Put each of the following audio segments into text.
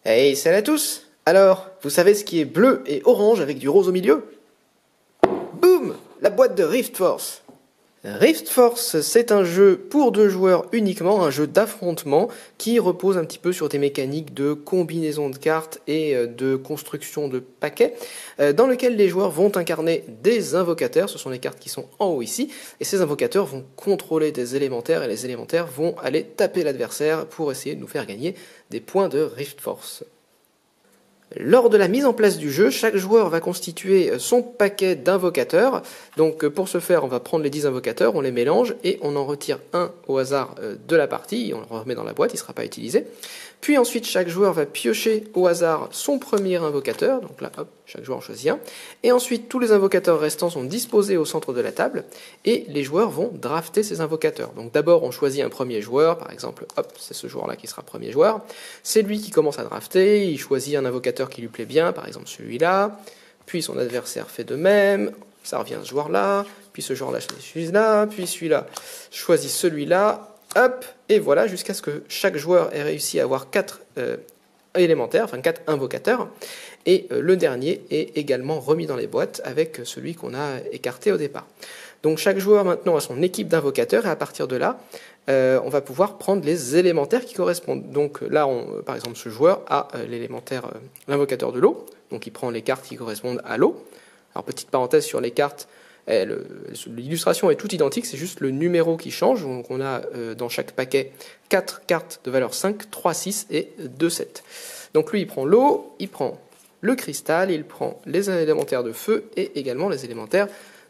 Hey, salut à tous! Alors, vous savez ce qui est bleu et orange avec du rose au milieu? Boum! La boîte de Rift Force. Rift Force, c'est un jeu pour 2 joueurs uniquement, un jeu d'affrontement qui repose un petit peu sur des mécaniques de combinaison de cartes et de construction de paquets, dans lequel les joueurs vont incarner des invocateurs, ce sont les cartes qui sont en haut ici, et ces invocateurs vont contrôler des élémentaires, et les élémentaires vont aller taper l'adversaire pour essayer de nous faire gagner des points de Rift Force. Lors de la mise en place du jeu, chaque joueur va constituer son paquet d'invocateurs. Donc pour ce faire, on va prendre les 10 invocateurs, on les mélange et on en retire un au hasard de la partie, on le remet dans la boîte, il ne sera pas utilisé. Puis ensuite, chaque joueur va piocher au hasard son premier invocateur, donc là, hop, chaque joueur en choisit un. Et ensuite, tous les invocateurs restants sont disposés au centre de la table et les joueurs vont drafter ces invocateurs. Donc d'abord, on choisit un premier joueur, par exemple, hop, c'est ce joueur-là qui sera premier joueur. C'est lui qui commence à drafter, il choisit un invocateur qui lui plaît bien, par exemple celui-là. Puis son adversaire fait de même, ça revient à ce joueur-là, puis ce joueur-là choisit celui-là, puis celui-là choisit celui-là. Hop, et voilà, jusqu'à ce que chaque joueur ait réussi à avoir 4 élémentaires, enfin 4 invocateurs, et le dernier est également remis dans les boîtes avec celui qu'on a écarté au départ. Donc chaque joueur maintenant a son équipe d'invocateurs, et à partir de là, on va pouvoir prendre les élémentaires qui correspondent. Donc là, par exemple, ce joueur a l'invocateur de l'eau, donc il prend les cartes qui correspondent à l'eau. Alors petite parenthèse sur les cartes, l'illustration est toute identique, c'est juste le numéro qui change. Donc on a dans chaque paquet 4 cartes de valeur 5, 3, 6 et 2, 7. Donc lui il prend l'eau, il prend le cristal, il prend les élémentaires de feu et également les élémentaires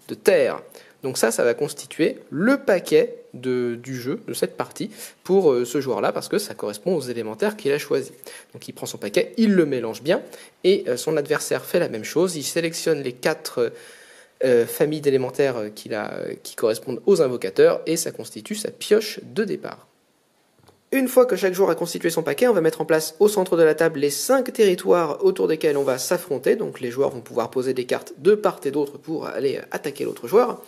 de terre. Donc ça va constituer le paquet du jeu, de cette partie, pour ce joueur-là, parce que ça correspond aux élémentaires qu'il a choisis. Donc il prend son paquet, il le mélange bien, et son adversaire fait la même chose, il sélectionne les 4 famille d'élémentaires qui correspondent aux invocateurs et ça constitue sa pioche de départ. Une fois que chaque joueur a constitué son paquet, on va mettre en place au centre de la table les 5 territoires autour desquels on va s'affronter. Donc les joueurs vont pouvoir poser des cartes de part et d'autre pour aller attaquer l'autre joueur.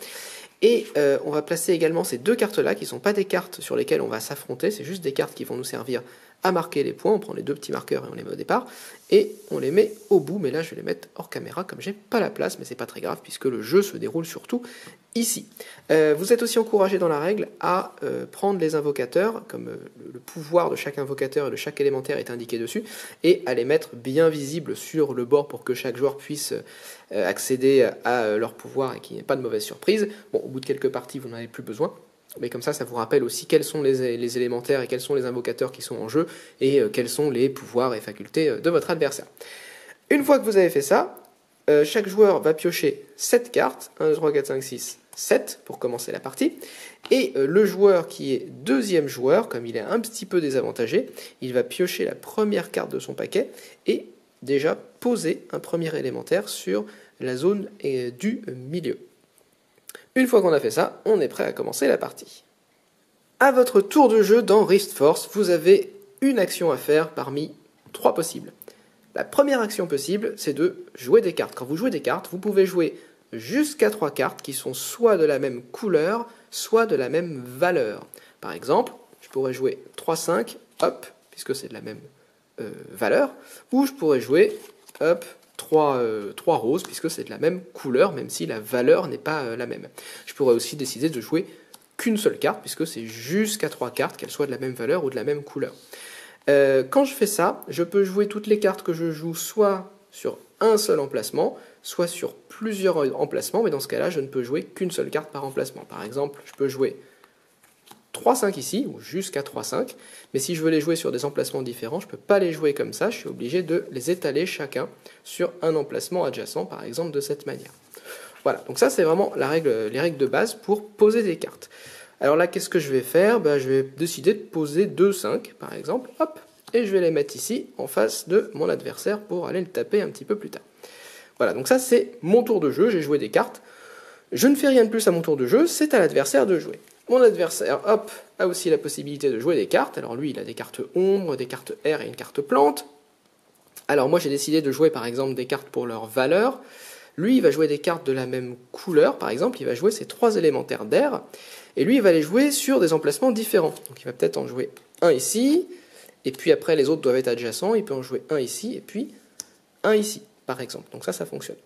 Et on va placer également ces 2 cartes-là qui ne sont pas des cartes sur lesquelles on va s'affronter, c'est juste des cartes qui vont nous servir à marquer les points. On prend les 2 petits marqueurs et on les met au départ, et on les met au bout, mais là je vais les mettre hors caméra comme j'ai pas la place, mais c'est pas très grave puisque le jeu se déroule surtout ici. Vous êtes aussi encouragé dans la règle à prendre les invocateurs, comme le pouvoir de chaque invocateur et de chaque élémentaire est indiqué dessus, et à les mettre bien visibles sur le bord pour que chaque joueur puisse accéder à leur pouvoir et qu'il n'y ait pas de mauvaise surprise. Bon, au bout de quelques parties, vous n'en avez plus besoin. Mais comme ça vous rappelle aussi quels sont les élémentaires et quels sont les invocateurs qui sont en jeu et quels sont les pouvoirs et facultés de votre adversaire. Une fois que vous avez fait ça, chaque joueur va piocher 7 cartes, 1, 2, 3, 4, 5, 6, 7 pour commencer la partie. Et le joueur qui est deuxième joueur, comme il est un petit peu désavantagé, il va piocher la première carte de son paquet et déjà poser un premier élémentaire sur la zone du milieu. Une fois qu'on a fait ça, on est prêt à commencer la partie. À votre tour de jeu dans Rift Force, vous avez une action à faire parmi 3 possibles. La première action possible, c'est de jouer des cartes. Quand vous jouez des cartes, vous pouvez jouer jusqu'à 3 cartes qui sont soit de la même couleur, soit de la même valeur. Par exemple, je pourrais jouer 3-5, hop, puisque c'est de la même valeur, ou je pourrais jouer, hop, 3 roses, puisque c'est de la même couleur, même si la valeur n'est pas la même. Je pourrais aussi décider de jouer qu'une seule carte, puisque c'est jusqu'à 3 cartes, qu'elles soient de la même valeur ou de la même couleur. Quand je fais ça, je peux jouer toutes les cartes que je joue soit sur un seul emplacement, soit sur plusieurs emplacements, mais dans ce cas-là, je ne peux jouer qu'une seule carte par emplacement. Par exemple, je peux jouer 3-5 ici, ou jusqu'à 3-5, mais si je veux les jouer sur des emplacements différents, je ne peux pas les jouer comme ça, je suis obligé de les étaler chacun sur un emplacement adjacent, par exemple de cette manière. Voilà, donc ça c'est vraiment les règles de base pour poser des cartes. Alors là, qu'est-ce que je vais faire? Je vais décider de poser 2-5, par exemple, hop, et je vais les mettre ici, en face de mon adversaire, pour aller le taper un petit peu plus tard. Voilà, donc ça c'est mon tour de jeu, j'ai joué des cartes. Je ne fais rien de plus à mon tour de jeu, c'est à l'adversaire de jouer. Mon adversaire, hop, a aussi la possibilité de jouer des cartes. Alors lui, il a des cartes ombre, des cartes air et une carte plante. Alors moi, j'ai décidé de jouer par exemple des cartes pour leur valeur. Lui, il va jouer des cartes de la même couleur. Par exemple, il va jouer ses 3 élémentaires d'air. Et lui, il va les jouer sur des emplacements différents. Donc il va peut-être en jouer un ici, et puis après les autres doivent être adjacents, il peut en jouer un ici, et puis un ici, par exemple. Donc ça fonctionne.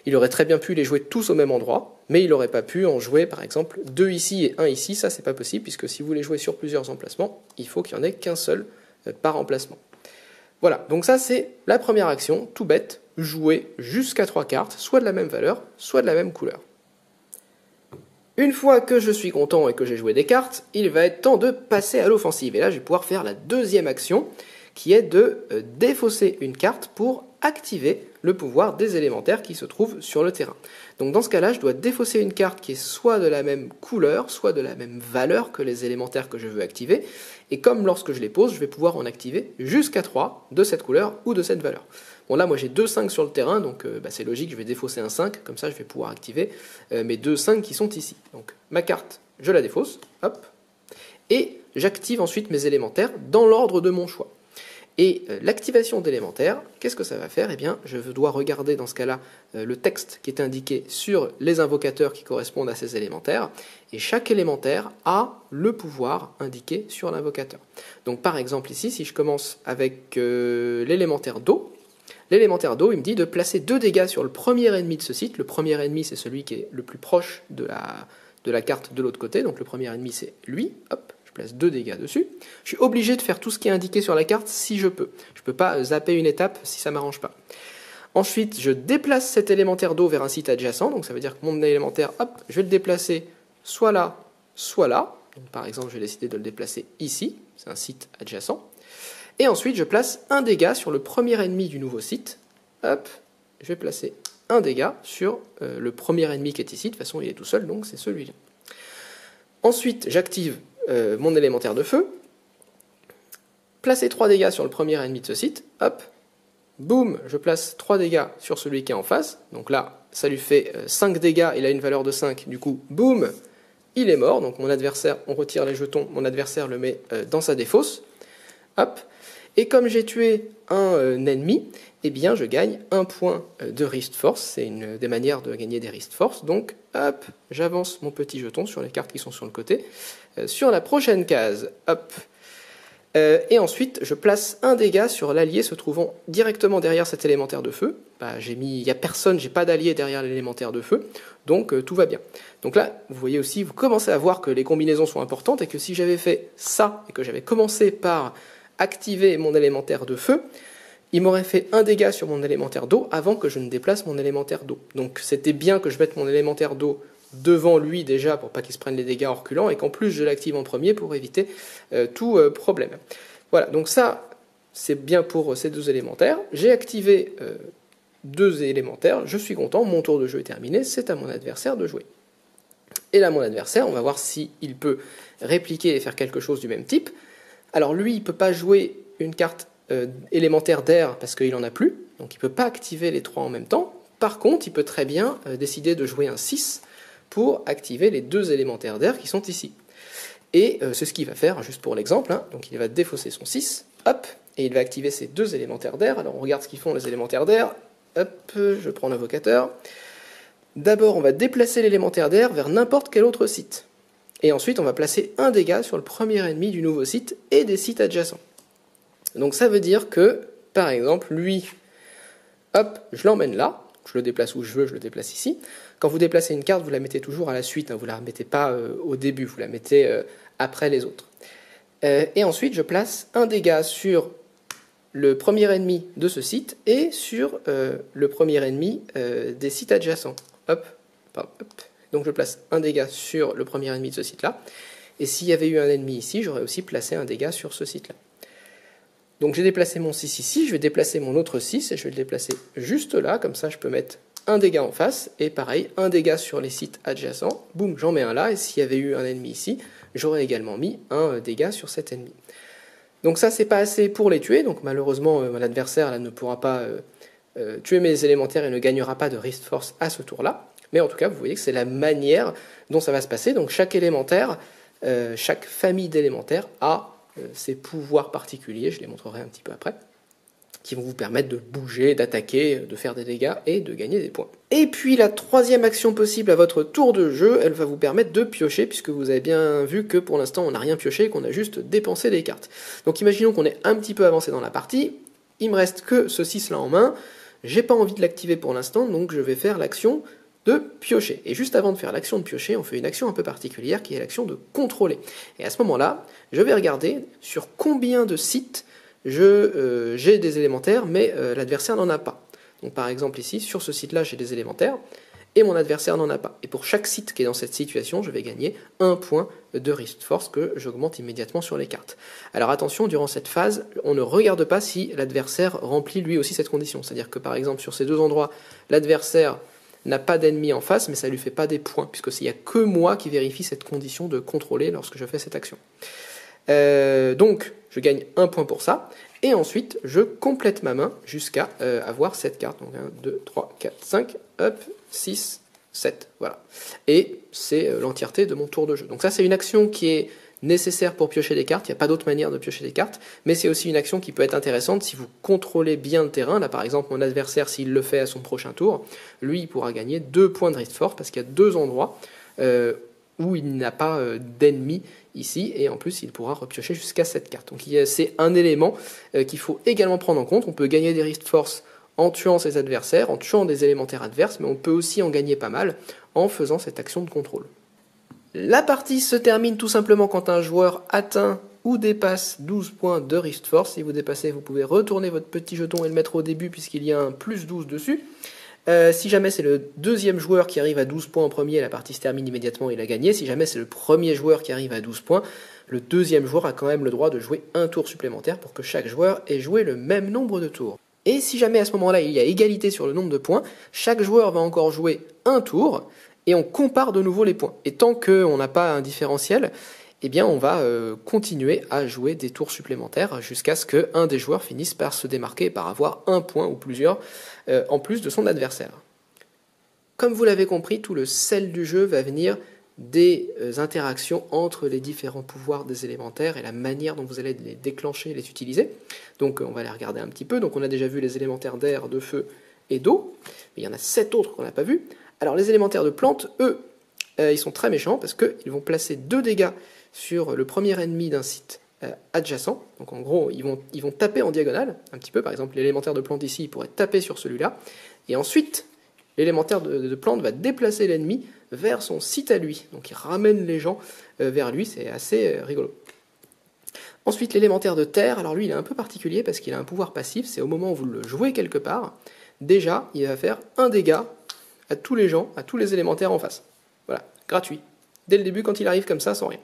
Il aurait très bien pu les jouer tous au même endroit, mais il n'aurait pas pu en jouer, par exemple, 2 ici et 1 ici. Ça, c'est pas possible, puisque si vous les jouez sur plusieurs emplacements, il faut qu'il n'y en ait qu'un seul par emplacement. Voilà, donc ça, c'est la première action, tout bête, jouer jusqu'à 3 cartes, soit de la même valeur, soit de la même couleur. Une fois que je suis content et que j'ai joué des cartes, il va être temps de passer à l'offensive. Et là, je vais pouvoir faire la deuxième action, qui est de défausser une carte pour activer le pouvoir des élémentaires qui se trouvent sur le terrain. Donc dans ce cas-là, je dois défausser une carte qui est soit de la même couleur, soit de la même valeur que les élémentaires que je veux activer. Et comme lorsque je les pose, je vais pouvoir en activer jusqu'à 3 de cette couleur ou de cette valeur. Bon là, moi j'ai 2 5 sur le terrain, donc c'est logique, je vais défausser un 5, comme ça je vais pouvoir activer mes 2 5 qui sont ici. Donc ma carte, je la défausse, hop, et j'active ensuite mes élémentaires dans l'ordre de mon choix. Et l'activation d'élémentaires, qu'est-ce que ça va faire? Eh bien, je dois regarder dans ce cas-là le texte qui est indiqué sur les invocateurs qui correspondent à ces élémentaires, et chaque élémentaire a le pouvoir indiqué sur l'invocateur. Donc par exemple ici, si je commence avec l'élémentaire d'eau, l'élémentaire d'eau, il me dit de placer 2 dégâts sur le premier ennemi de ce site. Le premier ennemi, c'est celui qui est le plus proche de la carte de l'autre côté, donc le premier ennemi, c'est lui, hop. Je place 2 dégâts dessus. Je suis obligé de faire tout ce qui est indiqué sur la carte si je peux. Je ne peux pas zapper une étape si ça ne m'arrange pas. Ensuite, je déplace cet élémentaire d'eau vers un site adjacent. Donc ça veut dire que mon élémentaire, hop, je vais le déplacer soit là, soit là. Donc, par exemple, je vais décider de le déplacer ici. C'est un site adjacent. Et ensuite, je place un dégât sur le premier ennemi du nouveau site. Hop, je vais placer un dégât sur le premier ennemi qui est ici. De toute façon, il est tout seul, donc c'est celui-là. Ensuite, j'active mon élémentaire de feu, placer 3 dégâts sur le premier ennemi de ce site, hop, boum, je place 3 dégâts sur celui qui est en face, donc là, ça lui fait 5 dégâts, il a une valeur de 5, du coup, boum, il est mort, donc mon adversaire, on retire les jetons, mon adversaire le met dans sa défausse, hop, et comme j'ai tué un ennemi, eh bien je gagne un point de Rift Force, c'est une des manières de gagner des Rift Force, donc hop, j'avance mon petit jeton sur les cartes qui sont sur le côté, sur la prochaine case, hop, et ensuite je place un dégât sur l'allié se trouvant directement derrière cet élémentaire de feu. Il n'y a personne, j'ai pas d'allié derrière l'élémentaire de feu, donc tout va bien. Donc là, vous voyez aussi, vous commencez à voir que les combinaisons sont importantes et que si j'avais fait ça et que j'avais commencé par activer mon élémentaire de feu, il m'aurait fait un dégât sur mon élémentaire d'eau avant que je ne déplace mon élémentaire d'eau. Donc c'était bien que je mette mon élémentaire d'eau devant lui déjà pour pas qu'il se prenne les dégâts en reculant et qu'en plus je l'active en premier pour éviter tout problème. Voilà, donc ça c'est bien pour ces 2 élémentaires. J'ai activé 2 élémentaires, je suis content, mon tour de jeu est terminé, c'est à mon adversaire de jouer. Et là mon adversaire, on va voir s'il peut répliquer et faire quelque chose du même type. Alors lui, il ne peut pas jouer une carte élémentaire d'air parce qu'il n'en a plus, donc il ne peut pas activer les 3 en même temps. Par contre, il peut très bien décider de jouer un 6 pour activer les 2 élémentaires d'air qui sont ici. Et c'est ce qu'il va faire, juste pour l'exemple, hein. Donc il va défausser son 6, hop, et il va activer ces 2 élémentaires d'air. Alors on regarde ce qu'ils font les élémentaires d'air, hop, je prends l'invocateur. D'abord, on va déplacer l'élémentaire d'air vers n'importe quel autre site. Et ensuite, on va placer un dégât sur le premier ennemi du nouveau site et des sites adjacents. Donc ça veut dire que, par exemple, lui, hop, je l'emmène là, je le déplace où je veux, je le déplace ici. Quand vous déplacez une carte, vous la mettez toujours à la suite, hein, vous ne la remettez pas au début, vous la mettez après les autres. Et ensuite, je place un dégât sur le premier ennemi de ce site et sur le premier ennemi des sites adjacents. Hop, hop. Donc je place un dégât sur le premier ennemi de ce site-là. Et s'il y avait eu un ennemi ici, j'aurais aussi placé un dégât sur ce site-là. Donc j'ai déplacé mon 6 ici, je vais déplacer mon autre 6 et je vais le déplacer juste là, comme ça je peux mettre un dégât en face, et pareil, un dégât sur les sites adjacents, boum, j'en mets un là, et s'il y avait eu un ennemi ici, j'aurais également mis un dégât sur cet ennemi. Donc ça, c'est pas assez pour les tuer, donc malheureusement, l'adversaire ne pourra pas tuer mes élémentaires et ne gagnera pas de Rift Force à ce tour-là. Mais en tout cas, vous voyez que c'est la manière dont ça va se passer. Donc chaque élémentaire, chaque famille d'élémentaires a ses pouvoirs particuliers, je les montrerai un petit peu après, qui vont vous permettre de bouger, d'attaquer, de faire des dégâts et de gagner des points. Et puis la troisième action possible à votre tour de jeu, elle va vous permettre de piocher, puisque vous avez bien vu que pour l'instant on n'a rien pioché, qu'on a juste dépensé des cartes. Donc imaginons qu'on est un petit peu avancé dans la partie, il me reste que ce 6 là en main, j'ai pas envie de l'activer pour l'instant, donc je vais faire l'action de piocher. Et juste avant de faire l'action de piocher, on fait une action un peu particulière qui est l'action de contrôler. Et à ce moment-là, je vais regarder sur combien de sites j'ai des élémentaires, mais l'adversaire n'en a pas. Donc par exemple ici, sur ce site-là, j'ai des élémentaires, et mon adversaire n'en a pas. Et pour chaque site qui est dans cette situation, je vais gagner un point de Rift Force que j'augmente immédiatement sur les cartes. Alors attention, durant cette phase, on ne regarde pas si l'adversaire remplit lui aussi cette condition. C'est-à-dire que par exemple, sur ces deux endroits, l'adversaire n'a pas d'ennemi en face, mais ça ne lui fait pas des points, puisque il n'y a que moi qui vérifie cette condition de contrôler lorsque je fais cette action. Donc, je gagne un point pour ça, et ensuite, je complète ma main jusqu'à avoir cette carte. Donc 1, 2, 3, 4, 5, hop, 6, 7, voilà. Et c'est l'entièreté de mon tour de jeu. Donc ça, c'est une action qui est nécessaire pour piocher des cartes, il n'y a pas d'autre manière de piocher des cartes, mais c'est aussi une action qui peut être intéressante si vous contrôlez bien le terrain. Là par exemple, mon adversaire, s'il le fait à son prochain tour, lui il pourra gagner 2 points de Rift Force, parce qu'il y a 2 endroits où il n'a pas d'ennemis ici, et en plus il pourra repiocher jusqu'à cette carte. Donc c'est un élément qu'il faut également prendre en compte. On peut gagner des Rift Force en tuant ses adversaires, en tuant des élémentaires adverses, mais on peut aussi en gagner pas mal en faisant cette action de contrôle. La partie se termine tout simplement quand un joueur atteint ou dépasse 12 points de Rift Force. Si vous dépassez, vous pouvez retourner votre petit jeton et le mettre au début puisqu'il y a un plus 12 dessus. Si jamais c'est le deuxième joueur qui arrive à 12 points en premier, la partie se termine immédiatement, il a gagné. Si jamais c'est le premier joueur qui arrive à 12 points, le deuxième joueur a quand même le droit de jouer un tour supplémentaire pour que chaque joueur ait joué le même nombre de tours. Et si jamais à ce moment-là il y a égalité sur le nombre de points, chaque joueur va encore jouer un tour, et on compare de nouveau les points. Et tant qu'on n'a pas un différentiel, eh bien on va continuer à jouer des tours supplémentaires jusqu'à ce qu'un des joueurs finisse par se démarquer et par avoir un point ou plusieurs en plus de son adversaire. Comme vous l'avez compris, tout le sel du jeu va venir des interactions entre les différents pouvoirs des élémentaires et la manière dont vous allez les déclencher et les utiliser. Donc on va les regarder un petit peu. Donc on a déjà vu les élémentaires d'air, de feu et d'eau, mais il y en a 7 autres qu'on n'a pas vus. Alors les élémentaires de plantes, eux, ils sont très méchants parce qu'ils vont placer 2 dégâts sur le premier ennemi d'un site adjacent. Donc en gros, ils vont taper en diagonale, un petit peu. Par exemple, l'élémentaire de plante ici, il pourrait taper sur celui-là. Et ensuite, l'élémentaire de plante va déplacer l'ennemi vers son site à lui. Donc il ramène les gens vers lui, c'est assez rigolo. Ensuite, l'élémentaire de terre, alors lui, il est un peu particulier parce qu'il a un pouvoir passif. C'est au moment où vous le jouez quelque part, déjà, il va faire un dégât à tous les gens, à tous les élémentaires en face. Voilà, gratuit. Dès le début, quand il arrive comme ça, sans rien.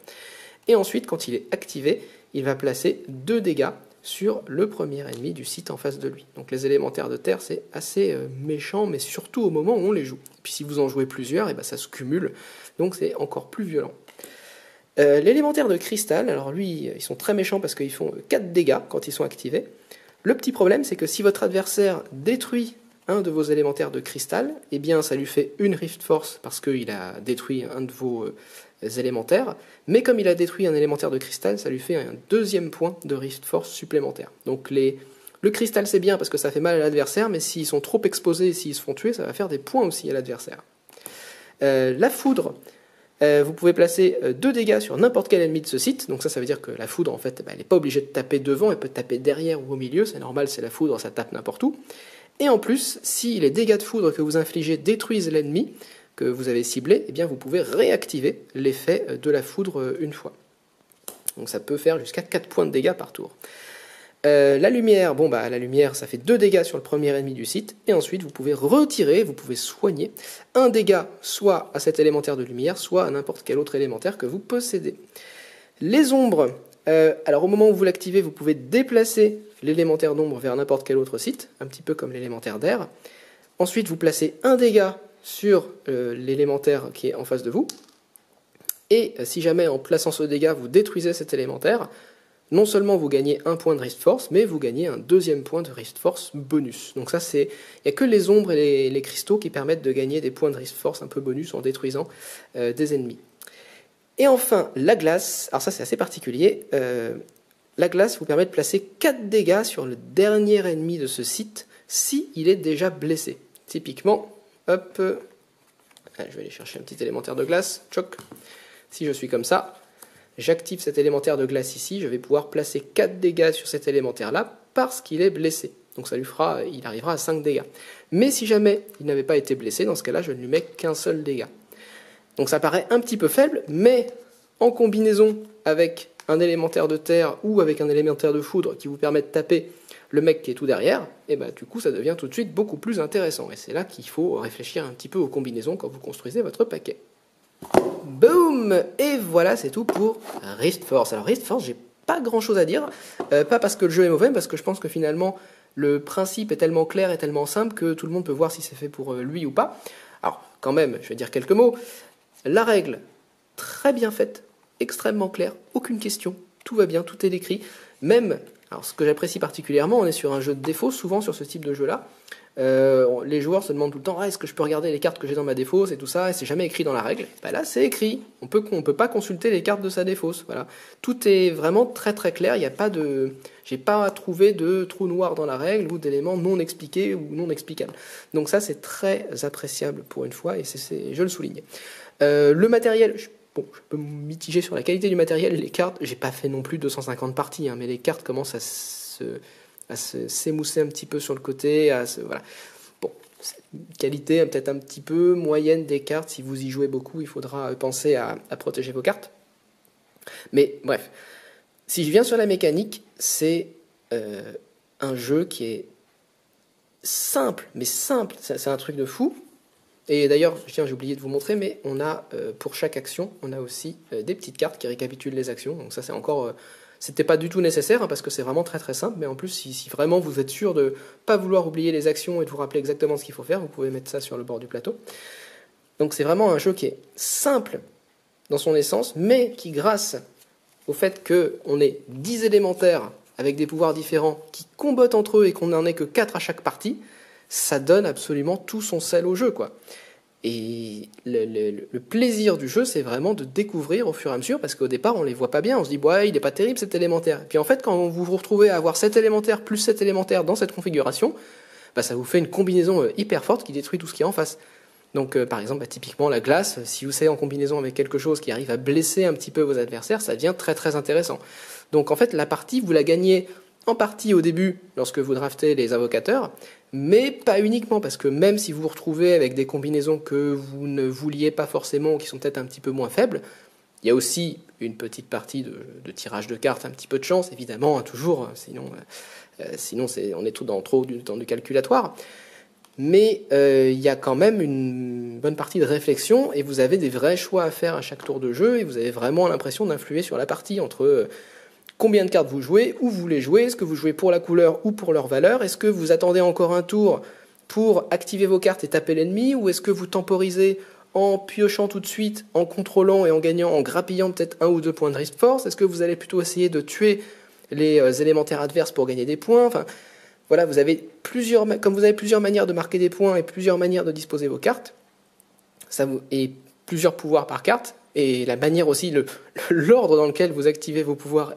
Et ensuite, quand il est activé, il va placer 2 dégâts sur le premier ennemi du site en face de lui. Donc les élémentaires de terre, c'est assez méchant, mais surtout au moment où on les joue. Et puis si vous en jouez plusieurs, et ben ça se cumule, donc c'est encore plus violent. L'élémentaire de cristal, alors lui, ils sont très méchants parce qu'ils font 4 dégâts quand ils sont activés. Le petit problème, c'est que si votre adversaire détruit un de vos élémentaires de cristal, eh bien ça lui fait une Rift Force parce qu'il a détruit un de vos élémentaires, mais comme il a détruit un élémentaire de cristal, ça lui fait un 2e point de Rift Force supplémentaire. Donc le cristal c'est bien parce que ça fait mal à l'adversaire, mais s'ils sont trop exposés et s'ils se font tuer, ça va faire des points aussi à l'adversaire. La foudre, vous pouvez placer 2 dégâts sur n'importe quel ennemi de ce site, donc ça veut dire que la foudre en fait, elle n'est pas obligée de taper devant, elle peut taper derrière ou au milieu, c'est normal, c'est la foudre, ça tape n'importe où. Et en plus, si les dégâts de foudre que vous infligez détruisent l'ennemi que vous avez ciblé, eh bien vous pouvez réactiver l'effet de la foudre une fois. Donc ça peut faire jusqu'à 4 points de dégâts par tour. La lumière, la lumière ça fait 2 dégâts sur le premier ennemi du site, et ensuite vous pouvez retirer, vous pouvez soigner un dégât soit à cet élémentaire de lumière, soit à n'importe quel autre élémentaire que vous possédez. Les ombres, alors au moment où vous l'activez, vous pouvez déplacer l'élémentaire d'ombre vers n'importe quel autre site, un petit peu comme l'élémentaire d'air. Ensuite, vous placez un dégât sur l'élémentaire qui est en face de vous. Et si jamais en plaçant ce dégât, vous détruisez cet élémentaire, non seulement vous gagnez un point de Rift Force, mais vous gagnez un 2e point de Rift Force bonus. Donc ça, il n'y a que les ombres et les cristaux qui permettent de gagner des points de Rift Force un peu bonus en détruisant des ennemis. Et enfin, la glace, alors ça c'est assez particulier, la glace vous permet de placer 4 dégâts sur le dernier ennemi de ce site si il est déjà blessé. Typiquement, hop, je vais aller chercher un petit élémentaire de glace, choc. Si je suis comme ça, j'active cet élémentaire de glace ici, je vais pouvoir placer 4 dégâts sur cet élémentaire-là parce qu'il est blessé. Donc ça lui fera, il arrivera à 5 dégâts. Mais si jamais il n'avait pas été blessé, dans ce cas-là, je ne lui mets qu'un seul dégât. Donc ça paraît un petit peu faible, mais en combinaison avec un élémentaire de terre ou avec un élémentaire de foudre qui vous permet de taper le mec qui est tout derrière, et ben, du coup ça devient tout de suite beaucoup plus intéressant. Et c'est là qu'il faut réfléchir un petit peu aux combinaisons quand vous construisez votre paquet. Boum! Et voilà, c'est tout pour Rift Force. Alors Rift Force, j'ai pas grand chose à dire, pas parce que le jeu est mauvais, mais parce que je pense que finalement le principe est tellement clair et tellement simple que tout le monde peut voir si c'est fait pour lui ou pas. Alors quand même, je vais dire quelques mots. La règle, très bien faite, extrêmement claire, aucune question, tout va bien, tout est décrit. Même, alors ce que j'apprécie particulièrement, on est sur un jeu de défauts, souvent sur ce type de jeu-là. Les joueurs se demandent tout le temps, est-ce que je peux regarder les cartes que j'ai dans ma défausse et tout ça, et c'est jamais écrit dans la règle. Ben là, c'est écrit. On peut pas consulter les cartes de sa défausse. Voilà. Tout est vraiment très très clair. Il y a pas de, j'ai pas trouvé de trou noir dans la règle ou d'éléments non expliqués ou non explicables. Donc ça, c'est très appréciable pour une fois, et je le souligne. Le matériel, je peux me mitiger sur la qualité du matériel. Les cartes, j'ai pas fait non plus 250 parties, mais les cartes commencent à s'émousser un petit peu sur le côté. Voilà. Bon, qualité peut-être un petit peu moyenne des cartes. Si vous y jouez beaucoup, il faudra penser à protéger vos cartes. Mais bref, si je viens sur la mécanique, c'est un jeu qui est simple, mais simple. C'est un truc de fou. Et d'ailleurs, j'ai oublié de vous montrer, mais on a, pour chaque action, on a aussi des petites cartes qui récapitulent les actions. Donc ça, c'est encore, c'était pas du tout nécessaire, parce que c'est vraiment très très simple, mais en plus, si vraiment vous êtes sûr de pas vouloir oublier les actions et de vous rappeler exactement ce qu'il faut faire, vous pouvez mettre ça sur le bord du plateau. Donc c'est vraiment un jeu qui est simple dans son essence, mais qui, grâce au fait qu'on ait 10 élémentaires avec des pouvoirs différents qui combattent entre eux et qu'on n'en ait que 4 à chaque partie, ça donne absolument tout son sel au jeu, quoi. Et le plaisir du jeu, c'est vraiment de découvrir au fur et à mesure, parce qu'au départ, on les voit pas bien, on se dit, ouais, il est pas terrible cet élémentaire. Et puis en fait, quand vous vous retrouvez à avoir 7 élémentaires plus 7 élémentaires dans cette configuration, bah, ça vous fait une combinaison hyper forte qui détruit tout ce qui est en face. Donc par exemple, typiquement la glace, si vous savez en combinaison avec quelque chose qui arrive à blesser un petit peu vos adversaires, ça devient très très intéressant. Donc en fait, la partie, vous la gagnez en partie au début, lorsque vous draftez les invocateurs, mais pas uniquement, parce que même si vous vous retrouvez avec des combinaisons que vous ne vouliez pas forcément, ou qui sont peut-être un petit peu moins faibles, il y a aussi une petite partie de tirage de cartes, un petit peu de chance, évidemment, toujours, sinon on est trop dans du calculatoire. Mais il y a quand même une bonne partie de réflexion, et vous avez des vrais choix à faire à chaque tour de jeu, et vous avez vraiment l'impression d'influer sur la partie entre combien de cartes vous jouez, où vous les jouez, est-ce que vous jouez pour la couleur ou pour leur valeur, est-ce que vous attendez encore un tour pour activer vos cartes et taper l'ennemi, ou est-ce que vous temporisez en piochant tout de suite, en contrôlant et en gagnant, en grappillant peut-être 1 ou 2 points de Rift Force, est-ce que vous allez plutôt essayer de tuer les élémentaires adverses pour gagner des points, enfin voilà, comme vous avez plusieurs manières de marquer des points et plusieurs manières de disposer vos cartes, et plusieurs pouvoirs par carte, et la manière aussi, l'ordre dans lequel vous activez vos pouvoirs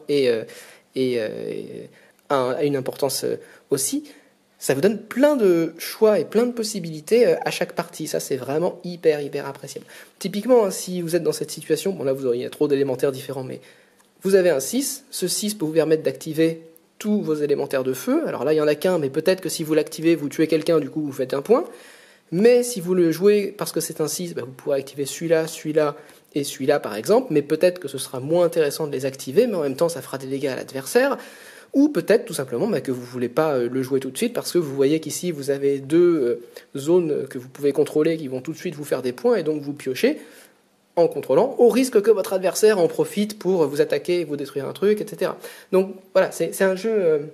a une importance aussi. Ça vous donne plein de choix et plein de possibilités à chaque partie. Ça, c'est vraiment hyper, hyper appréciable. Typiquement, si vous êtes dans cette situation, bon là, vous auriez trop d'élémentaires différents, mais vous avez un 6. Ce 6 peut vous permettre d'activer tous vos élémentaires de feu. Alors là, il n'y en a qu'un, mais peut-être que si vous l'activez, vous tuez quelqu'un, du coup, vous faites un point. Mais si vous le jouez parce que c'est un 6, vous pourrez activer celui-là, celui-là et celui-là, par exemple. Mais peut-être que ce sera moins intéressant de les activer, mais en même temps, ça fera des dégâts à l'adversaire. Ou peut-être tout simplement que vous ne voulez pas le jouer tout de suite parce que vous voyez qu'ici, vous avez 2 zones que vous pouvez contrôler qui vont tout de suite vous faire des points, et donc vous piochez en contrôlant, au risque que votre adversaire en profite pour vous attaquer, vous détruire un truc, etc. Donc voilà, c'est un jeu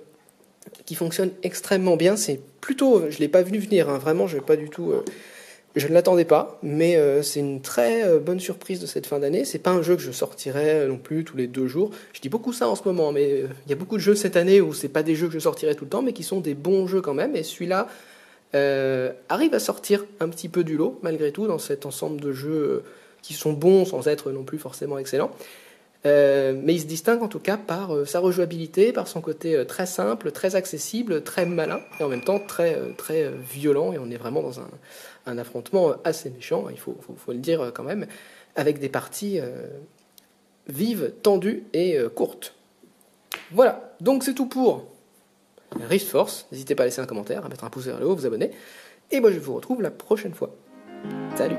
qui fonctionne extrêmement bien. C'est plutôt, je l'ai pas vu venir, vraiment, je ne l'attendais pas, mais c'est une très bonne surprise de cette fin d'année. C'est pas un jeu que je sortirais non plus tous les 2 jours. Je dis beaucoup ça en ce moment, mais il y a beaucoup de jeux cette année où c'est pas des jeux que je sortirais tout le temps, mais qui sont des bons jeux quand même. Et celui-là arrive à sortir un petit peu du lot malgré tout dans cet ensemble de jeux qui sont bons sans être non plus forcément excellents. mais il se distingue en tout cas par sa rejouabilité, par son côté très simple, très accessible, très malin, et en même temps très violent, et on est vraiment dans un affrontement assez méchant, il faut le dire quand même, avec des parties vives, tendues et courtes. Voilà, donc c'est tout pour Rift Force. N'hésitez pas à laisser un commentaire, à mettre un pouce vers le haut, vous abonner, et moi je vous retrouve la prochaine fois. Salut!